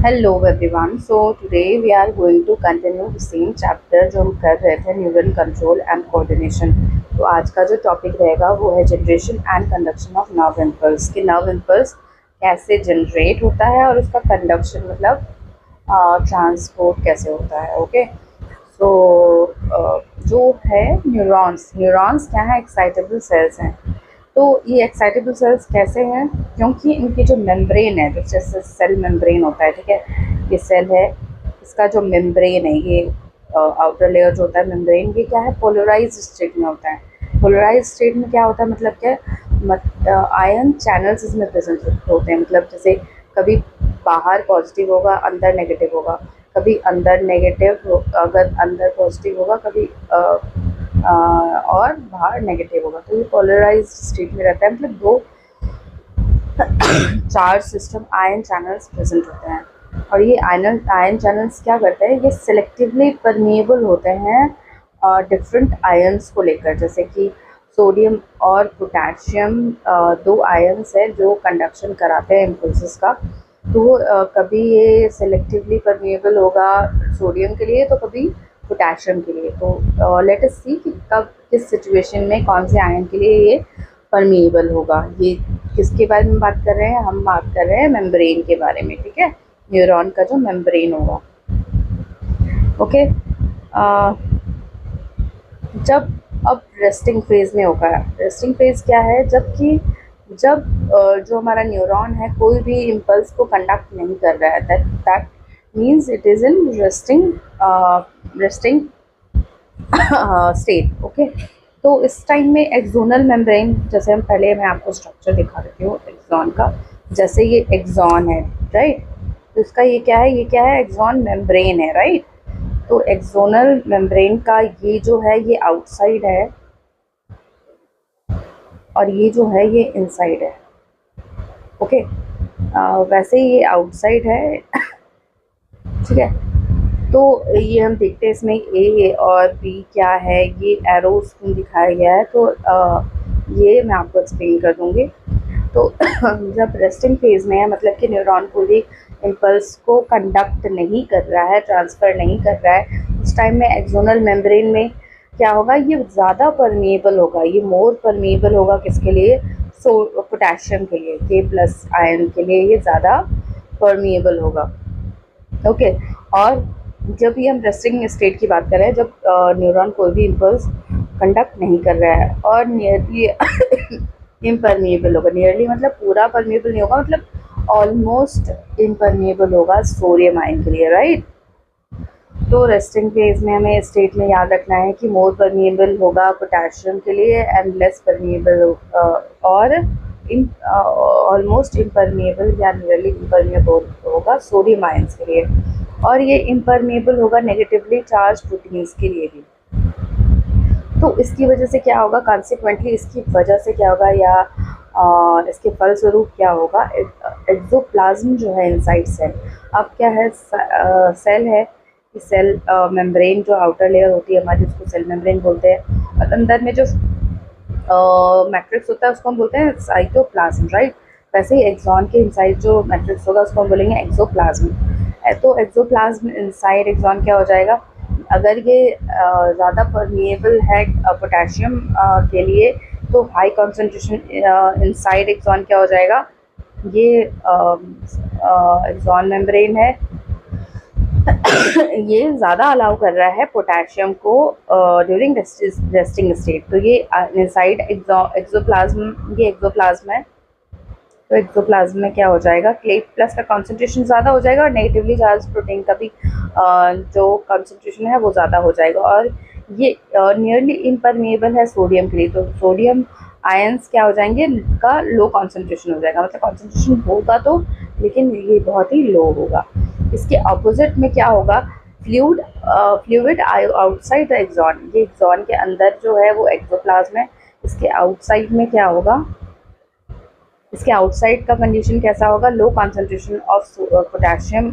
Hello everyone. So today we are going to continue the same chapter जो हम कर रहे थे, न्यूरल कंट्रोल एंड कोऑर्डिनेशन। तो आज का जो टॉपिक रहेगा वो है generation and conduction of nerve impulse, कि नर्व इम्पल्स कैसे जनरेट होता है और उसका कंडक्शन मतलब ट्रांसपोर्ट कैसे होता है। ओके, सो जो है न्यूरॉन्स, न्यूरॉन्स क्या है? एक्साइटेबल सेल्स हैं। तो ये एक्साइटेबल सेल्स कैसे हैं? क्योंकि इनकी जो मेम्ब्रेन है, जैसे सेल मेम्ब्रेन होता है, ठीक है, ये सेल है, इसका जो मेम्ब्रेन है, ये आउटर लेयर जो होता है मेम्ब्रेन, ये क्या है? पोलराइज स्टेट में होता है। पोलराइज स्टेट में क्या होता है? मतलब क्या, आयन चैनल्स इसमें प्रेजेंट होते हैं। मतलब जैसे कभी बाहर पॉजिटिव होगा, अंदर नेगेटिव होगा, कभी अंदर नेगेटिव, अगर अंदर पॉजिटिव होगा, कभी और बाहर नेगेटिव होगा। तो ये पोलराइज स्टेट में रहता है, मतलब दो charge system ion channels present होते हैं। और ये आयन चैनल्स क्या करते हैं? ये सिलेक्टिवली परमिएबल होते हैं डिफरेंट आयन्स को लेकर। जैसे कि सोडियम और पोटेशियम दो आयन्स हैं जो कंडक्शन कराते हैं इम्पल्सेस का। तो कभी ये सिलेक्टिवली परमिएबल होगा सोडियम के लिए, तो कभी पोटेशियम के लिए। तो लेट अस सी कि कब किस सिचुएशन में कौन से आयन के लिए ये परमिएबल होगा। ये किसके बारे में बात कर रहे हैं? हम बात कर रहे हैं मेम्ब्रेन के बारे में, ठीक है, न्यूरॉन का जो मेम्ब्रेन होगा। ओके, जब अब रेस्टिंग फेज में होगा। रेस्टिंग फेज क्या है? जब जो हमारा न्यूरॉन है कोई भी इम्पल्स को कंडक्ट नहीं कर रहा है, that means it is in resting state. Okay, तो इस टाइम में एक्सोनल मेम्ब्रेन, जैसे हम पहले मैं आपको स्ट्रक्चर दिखा देती हूँ एक्सॉन का। जैसे ये एक्सॉन है, राइट, तो इसका ये क्या है? ये क्या है? एक्सॉन मेम्ब्रेन है, राइट। तो एक्सोनल मेम्ब्रेन का ये जो है ये आउटसाइड है, और ये जो है ये इनसाइड है। ओके, वैसे ही ये आउटसाइड है, ठीक है। तो ये हम देखते हैं इसमें ए और बी क्या है, ये एरोस क्यों दिखाया गया है, तो ये मैं आपको एक्सप्लेन कर दूंगी। तो जब रेस्टिंग फेज में है, मतलब कि न्यूरॉन पूरी इम्पल्स को कंडक्ट नहीं कर रहा है, ट्रांसफ़र नहीं कर रहा है, उस टाइम में एक्सोनल मेम्ब्रेन में क्या होगा? ये ज़्यादा परमिएबल होगा, ये मोर परमिएबल होगा किसके लिए? पोटेशियम के लिए, के प्लस आयन के लिए ये ज़्यादा परमिएबल होगा। ओके, और जब ये हम रेस्टिंग स्टेट की बात कर रहे हैं, जब न्यूरॉन कोई भी इम्पल्स कंडक्ट नहीं कर रहा है और नियरली इम्परमिएबल होगा। नियरली मतलब पूरा परमिएबल नहीं होगा, मतलब ऑलमोस्ट इम्परमिएबल होगा सोडियम आयन के लिए, राइट। तो रेस्टिंग फेज में हमें स्टेट में याद रखना है कि मोर परमिएबल होगा पोटेशियम के लिए एंड लेस परमिएबल और ऑलमोस्ट इम्परमिएबल या नियरली इम्परमिएबल होगा सोडियम आयंस के लिए। और ये इम्परमिएबल होगा नेगेटिवली चार्ज प्रोटीन्स के लिए भी। तो इसकी वजह से क्या होगा? कॉन्सिक्वेंटली इसकी वजह से क्या होगा, या इसके फलस्वरूप क्या होगा? एक्सोप्लाज्म जो है इनसाइड सेल, अब क्या है? सेल है, सेल मेम्ब्रेन जो आउटर लेयर होती है हमारी, उसको सेल मेम्ब्रेन बोलते हैं। और अंदर में जो मैट्रिक्स होता है उसको हम बोलते हैं साइटोप्लाज्म, राइट। वैसे ही एक्सॉन के इनसाइड जो मैट्रिक्स होगा उसको हम बोलेंगे एक्सोप्लाज्म। तो एक्सोप्लाज्म इनसाइड एक्सॉन क्या हो जाएगा? अगर ये ज़्यादा परमिएबल है पोटेशियम के लिए, तो हाई कॉन्सेंट्रेशन इनसाइड एक्सॉन क्या हो जाएगा? ये एक्सॉन मेम्ब्रेन है, ये ज़्यादा अलाउ कर रहा है पोटेशियम को ड्यूरिंग रेस्टिंग स्टेट। तो ये इनसाइड एक्सोप्लाज्म, ये एक्सोप्लाज्म है। तो एक्सोप्लाज्म में क्या हो जाएगा? क्ले प्लस का कॉन्सेंट्रेशन ज़्यादा हो जाएगा और नेगेटिवली चार्ज प्रोटीन का भी जो कॉन्सेंट्रेशन है वो ज़्यादा हो जाएगा। और ये नियरली इम्परमिएबल है सोडियम के लिए, तो सोडियम आयंस क्या हो जाएंगे? का लो कॉन्सेंट्रेशन हो जाएगा, मतलब कॉन्सेंट्रेशन होगा तो, लेकिन ये बहुत ही लो होगा। इसके अपोजिट में क्या होगा? फ्लूइड आउटसाइड द एक्सॉन, ये एक्सॉन के अंदर जो है वो एक्सोप्लाज्म है। इसके आउटसाइड में क्या होगा? इसके आउटसाइड का कंडीशन कैसा होगा? Low concentration of potassium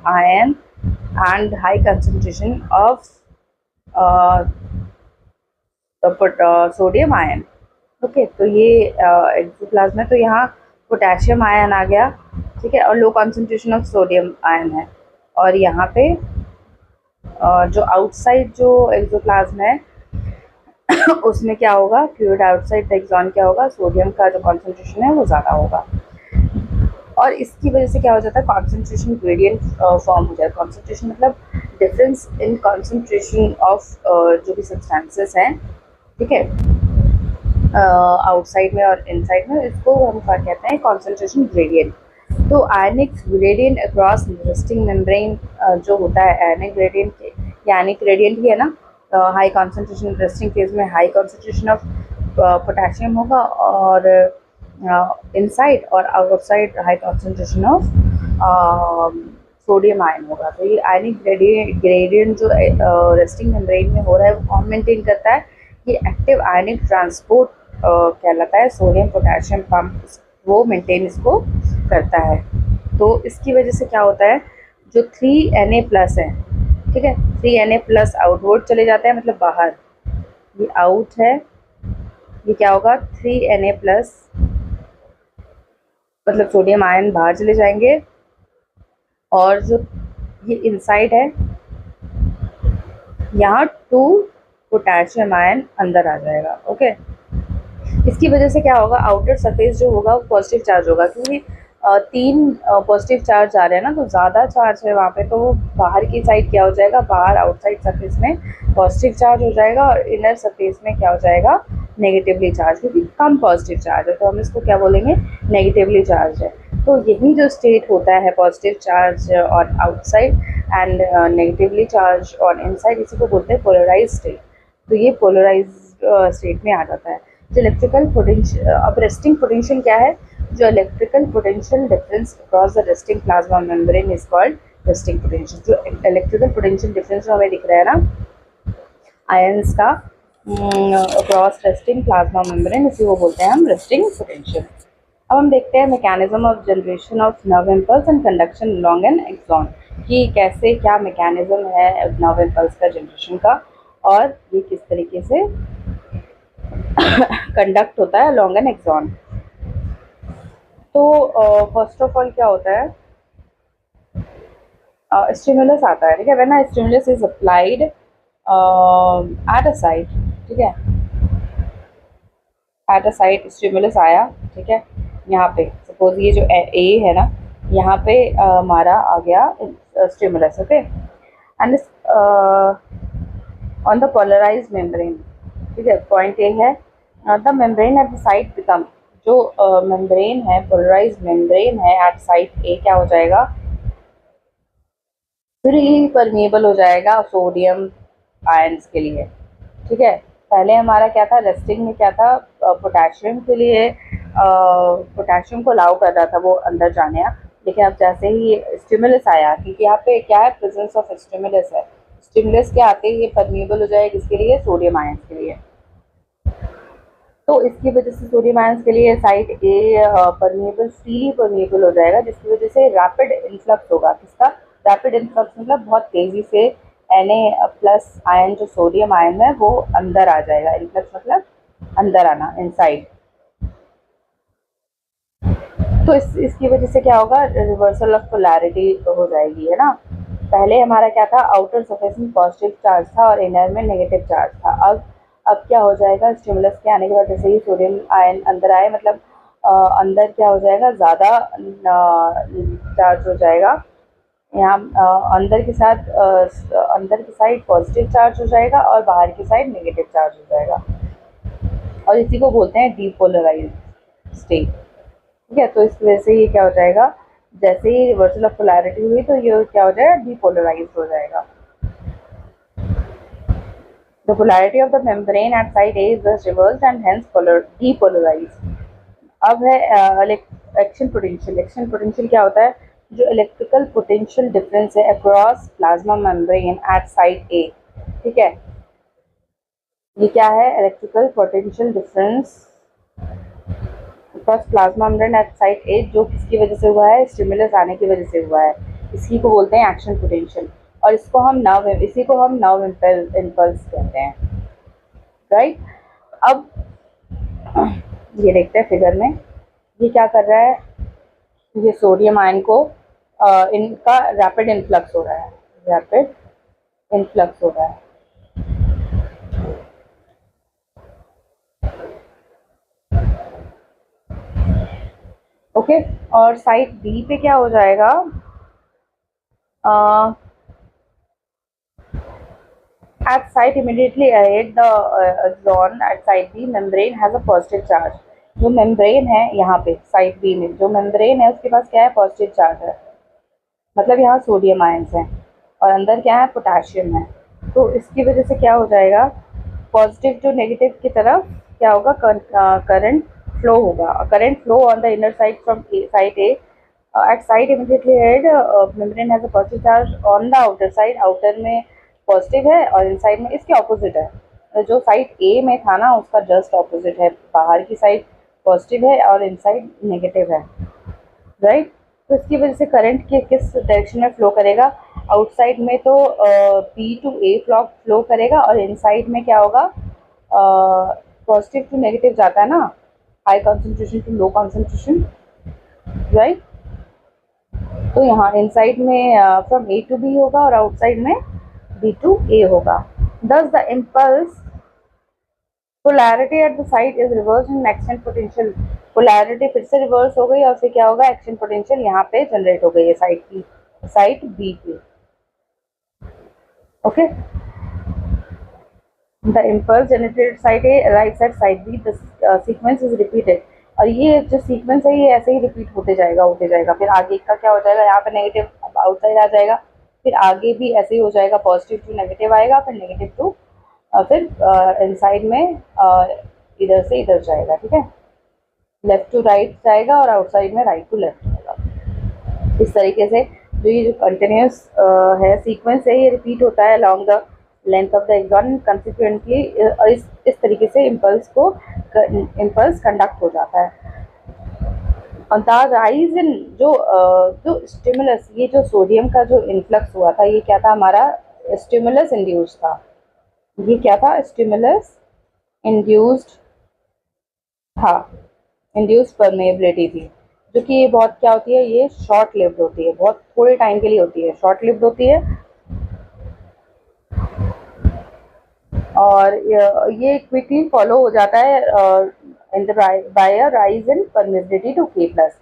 ion and high concentration of sodium ion. Okay, तो ये एक्सोप्लाज्म है। तो यहाँ पोटेशियम आयन आ गया, ठीक है, और low concentration of sodium ion है। और यहाँ पे जो आउटसाइड जो एक्सोप्लाज्म है उसमें क्या होगा, फ्लूइड आउटसाइड द एक्सॉन क्या होगा, सोडियम का जो कॉन्सेंट्रेशन है वो ज़्यादा होगा। और इसकी वजह से क्या हो जाता है, कॉन्सेंट्रेशन ग्रेडियंट फॉर्म हो जाता है। कॉन्सेंट्रेशन मतलब डिफरेंस इन कॉन्सेंट्रेशन ऑफ जो भी सब्सटेंसेस हैं, ठीक है, आउटसाइड में और इनसाइड में, इसको हम क्या कहते हैं, कॉन्सेंट्रेशन ग्रेडियंट। तो आयनिक ग्रेडियंट अक्रॉस रेस्टिंग मेम्ब्रेन जो होता है, आयनिक ग्रेडियंट यानी ग्रेडियंट ही है ना, हाई कॉन्सेंट्रेशन रेस्टिंग फेज में हाई कॉन्सेंट्रेशन ऑफ पोटेशियम होगा और इनसाइड और outside high concentration of sodium ion होगा। तो ये आयनिक ग्रेडियंट जो रेस्टिंग मेम्ब्रेन में हो रहा है वो कौन मेंटेन करता है, ये एक्टिव आयनिक ट्रांसपोर्ट कहलाता है, सोडियम पोटेशियम पंप वो मेंटेन इसको करता है। तो इसकी वजह से क्या होता है, जो 3Na+ है, ठीक है, 3Na+ आउटवर्ड चले जाते हैं, मतलब बाहर, ये आउट है, ये क्या होगा 3Na+, मतलब सोडियम आयन बाहर चले जाएंगे, और जो ये इनसाइड है यहाँ 2 पोटेशियम आयन अंदर आ जाएगा। ओके, इसकी वजह से क्या होगा, आउटर सरफेस जो होगा वो पॉजिटिव चार्ज होगा, क्योंकि 3 पॉजिटिव चार्ज आ रहे हैं ना, तो ज़्यादा चार्ज है वहाँ पे, तो वो बाहर की साइड क्या हो जाएगा, बाहर आउटसाइड सरफेस में पॉजिटिव चार्ज हो जाएगा, और इनर सरफेस में क्या हो जाएगा, नेगेटिवली चार्ज, क्योंकि कम पॉजिटिव चार्ज है, तो हम इसको क्या बोलेंगे, नेगेटिवली चार्ज है। तो यही जो स्टेट होता है, positive charge on outside and negatively charge on inside, इसी को बोलते हैं पोलराइज स्टेट। तो ये पोलराइज स्टेट में आ जाता है। जो इलेक्ट्रिकल पोटेंशियल, अब रेस्टिंग पोटेंशियल क्या है, जो electrical potential difference across the resting plasma membrane is called resting potential. जो इलेक्ट्रिकल पोटेंशियल डिफरेंस जो हमें दिख रहा है ना आयंस का अक्रॉस रेस्टिंग प्लाज्मा मेम्ब्रेन, इसी को बोलते हैं हम रेस्टिंग पोटेंशियल। अब हम देखते हैं mechanism of generation of nerve impulse and conduction along an axon, कि कैसे क्या मैकेनिज्म है नर्व इम्पल्स का जनरेशन का, और ये किस तरीके से कंडक्ट होता है अलोंग एन एक्सॉन। तो फर्स्ट ऑफ ऑल क्या होता है, स्टिमुलस आता है, ठीक है, when a stimulus is applied at a site, ठीक है, एट अ साइट स्टिमुलस आया, ठीक है, यहाँ पे सपोज ये जो ए है ना, यहाँ पे हमारा आ गया stimulus, okay, and on the polarise membrane, ठीक है, पॉइंट ए है, the membrane at the site become, जो मेम्ब्रेन है, पोलराइज मेम्ब्रेन है एट साइट ए, क्या हो जाएगा, फ्री परमेबल हो जाएगा सोडियम आयंस के लिए, ठीक है। पहले हमारा क्या था, रेस्टिंग में क्या था, पोटेशियम के लिए पोटेशियम को अलाउ कर रहा था वो अंदर जाने, लेकिन अब जैसे ही स्टिमुलस आया, क्योंकि यहाँ पे क्या है, प्रेजेंस ऑफ स्टिमुलस है, स्टिमुलस के आते ही ये परमेबल हो जाएगा किसके लिए, सोडियम आयंस के लिए। तो इसकी वजह से सोडियम आयंस के लिए साइट ए परमेबल, फ्रीली परमेबल हो जाएगा, जिसकी वजह से रैपिड इन्फ्लक्स होगा, किसका, रैपिड इन्फ्लक्स मतलब बहुत तेज़ी से Na+ आयन जो सोडियम आयन है वो अंदर आ जाएगा, इन्फ्लक्स मतलब अंदर आना, इनसाइड। तो इसकी वजह से क्या होगा, रिवर्सल ऑफ पोलैरिटी हो जाएगी, है ना। पहले हमारा क्या था, आउटर सरफेस में पॉजिटिव चार्ज था और इनर में नेगेटिव चार्ज था। अब क्या हो जाएगा, स्टिमुलस के आने के बाद जैसे ही सोडियम आयन अंदर आए, मतलब अंदर क्या हो जाएगा, ज़्यादा चार्ज हो जाएगा, यहाँ अंदर के साथ अंदर की साइड पॉजिटिव चार्ज हो जाएगा और बाहर की साइड नेगेटिव चार्ज हो जाएगा, और इसी को बोलते हैं डीपोलराइज स्टेट, ठीक है। तो इस वजह से ये क्या हो जाएगा, जैसे ही रिवर्सल ऑफ पोलैरिटी हुई तो ये क्या हो जाएगा, डीपोलराइज हो जाएगा। The polarity of the membrane at site A is thus reversed and hence depolarized. अब है एक्शन पोटेंशियल। एक्शन पोटेंशियल क्या होता है, जो इलेक्ट्रिकल पोटेंशियल डिफरेंस है across plasma membrane at site A, ठीक है, ये क्या है, electrical potential difference across plasma membrane at site A, जो किसकी वजह से हुआ है, स्टिमुलस आने की वजह से हुआ है, इसी को बोलते हैं एक्शन पोटेंशियल, और इसी को हम नर्व इम्पल्स कहते हैं, राइट। अब ये देखते हैं फिगर में, ये क्या कर रहा है, ये सोडियम आयन को इनका रैपिड इन्फ्लक्स हो रहा है, रैपिड इन्फ्लक्स हो रहा है। ओके, और साइड बी पे क्या हो जाएगा, at site immediately ahead the zone at site B membrane has a positive charge। जो मेम्ब्रेन है यहाँ पे साइड बी में, जो मेम्ब्रेन है उसके पास क्या है, पॉजिटिव चार्ज है, मतलब यहाँ सोडियम आयंस हैं और अंदर क्या है, पोटेशियम है। तो इसकी वजह से क्या हो जाएगा, पॉजिटिव टू नेगेटिव की तरफ क्या होगा, करंट फ्लो होगा। Current flow on the inner side from side A at site immediately ahead membrane has a positive charge on the outer side। Outer में पॉजिटिव है और इनसाइड में इसके ऑपोजिट है। जो साइड ए में था ना उसका जस्ट ऑपोजिट है, बाहर की साइड पॉजिटिव है और इनसाइड नेगेटिव है, राइट। तो इसकी वजह से करंट के किस डायरेक्शन में फ्लो करेगा, आउटसाइड में तो बी टू ए फ्लो करेगा और इनसाइड में क्या होगा, पॉजिटिव टू नेगेटिव जाता है ना, high concentration to low concentration, right. तो यहाँ इनसाइड में फ्रॉम ए टू बी होगा और आउटसाइड में बी टू ए होगा। दस the impulse polarity at the side is reverse in action potential. Polarity फिर से रिवर्स हो गई और फिर क्या होगा, एक्शन पोटेंशियल यहाँ पे जनरेट हो गई है साइड की, साइड बी की। Okay, the impulse generated side A arrives at side B, the sequence is repeated. और ये जो सीक्वेंस है ये ऐसे ही रिपीट होते जाएगा। फिर आगे का क्या हो जाएगा, यहाँ पे नेगेटिव आउटसाइड आ जाएगा, फिर आगे भी ऐसे ही हो जाएगा, पॉजिटिव टू नेगेटिव आएगा, फिर नेगेटिव टू फिर इनसाइड में इधर से इधर जाएगा, ठीक है, लेफ्ट टू राइट जाएगा और आउटसाइड में राइट टू लेफ्ट जाएगा। इस तरीके से जो ये जो कंटिन्यूस है सीक्वेंस है ये रिपीट होता है along the length of the axon. Consequently इस तरीके से इम्पल्स कंडक्ट हो जाता है। और द राइज इन जो स्टिमुलस, ये जो सोडियम का जो इन्फ्लक्स हुआ था ये क्या था, हमारा स्टिमुलस इंड्यूस था। ये क्या था, स्टिमुलस इंड्यूस्ड था, इंड्यूस्ड परमेबिलिटी थी, जो कि ये बहुत क्या होती है, ये शॉर्ट लिव्ड होती है, बहुत थोड़े टाइम के लिए होती है, शॉर्ट लिव्ड होती है। और ये क्विकली फॉलो हो जाता है by a rise in permissibility to K plus.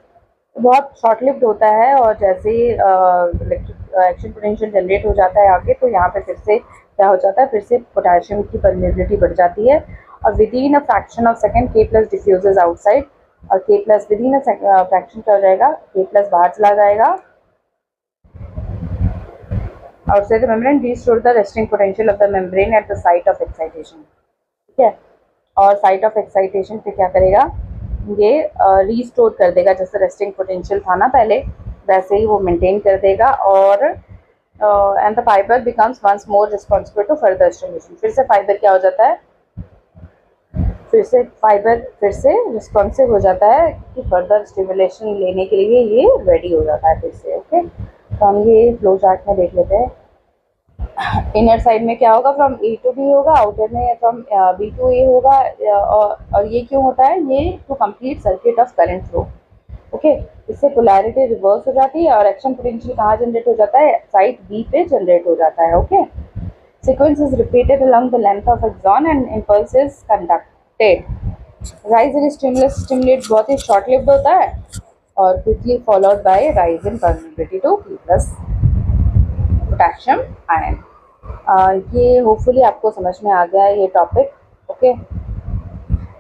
बहुत शॉर्ट लिव्ड होता है और जैसे ही एक्शन पोटेंशियल जनरेट हो जाता है आगे, तो यहाँ पे फिर से क्या हो जाता है, फिर से पोटेशियम की परमिसिबिलिटी बढ़ जाती है और with in a fraction of second के प्लस डिफ्यूजेज आउटसाइड। और के plus with in a fraction क्या हो जाएगा, के प्लस बाहर चला जाएगा outside the membrane, restore the resting potential of the membrane at the site of excitation। ठीक है, और साइट ऑफ एक्साइटेशन पे क्या करेगा, ये रीस्टोर कर देगा, जैसे रेस्टिंग पोटेंशियल था ना पहले वैसे ही वो मेंटेन कर देगा। और and the fibre becomes once more responsible to further stimulation. फिर से फाइबर क्या हो जाता है, फिर से रिस्पॉन्सिव हो जाता है कि फर्दर स्टिमुलेशन लेने के लिए ये रेडी हो जाता है फिर से। ओके, तो हम ये फ्लो चार्ट में देख लेते हैं। इनर साइड में क्या होगा, फ्रॉम ए टू बी होगा, आउटर में फ्रॉम बी टू ए होगा। और ये क्यों होता है, ये to complete circuit of current flow. Okay, इससे पोलैरिटी रिवर्स हो जाती है और एक्शन पोटेंशियल कहाँ जनरेट हो जाता है, साइड बी पे जनरेट हो जाता है। Okay, sequence is repeated along the length of axon and impulse is conducted. Rise in stimulate बहुत ही शॉर्ट लिव्ड होता है और quickly followed by rise in permissibility to P plus potassium ion. ये होपफुली आपको समझ में आ गया है ये टॉपिक। ओके,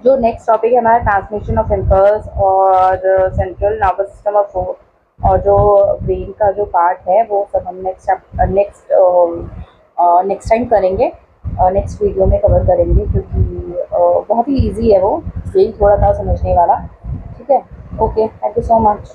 जो नेक्स्ट टॉपिक है हमारा ट्रांसमिशन ऑफ इम्पल्स और सेंट्रल नर्वस सिस्टम ऑफ और जो ब्रेन का जो पार्ट है वो सब हम नेक्स्ट टाइम करेंगे, नेक्स्ट वीडियो में कवर करेंगे, क्योंकि बहुत ही इजी है वो, यही थोड़ा था समझने वाला। ठीक है, okay, thank you so much.